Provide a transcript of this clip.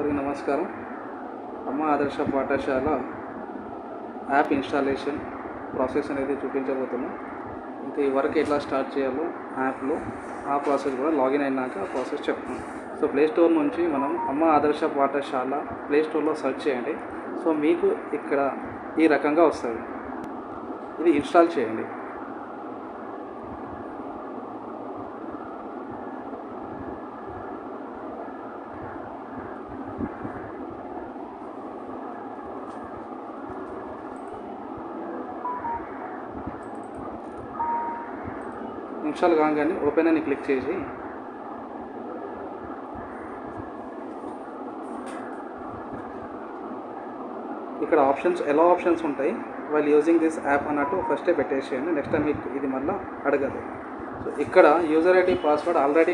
అందరికీ నమస్కారం. అమ్మ ఆదర్శ పాఠశాల యాప్ ఇన్స్టాలేషన్ ప్రాసెస్ అనేది చూపించబోతున్నాం. ఇంకా ఈ వర్క్ ఎట్లా స్టార్ట్ చేయాలో యాప్లో ఆ ప్రాసెస్ కూడా లాగిన్ అయినాక ఆ ప్రాసెస్ చెప్తాం. సో ప్లే స్టోర్ నుంచి మనం అమ్మ ఆదర్శ పాఠశాల ప్లే స్టోర్లో సెర్చ్ చేయండి. సో మీకు ఇక్కడ ఈ రకంగా వస్తుంది. ఇది ఇన్స్టాల్ చేయండి. నిమిషాలు కాగానే ఓపెన్ అని క్లిక్ చేసి ఇక్కడ ఆప్షన్స్ ఎలా ఆప్షన్స్ ఉంటాయి వైల్ యూజింగ్ దిస్ యాప్ అన్నట్టు ఫస్టే పెట్టేసేయండి. నెక్స్ట్ టైం మీకు ఇది మళ్ళీ అడగదు. సో ఇక్కడ యూజర్ ఐడి పాస్వర్డ్ ఆల్రెడీ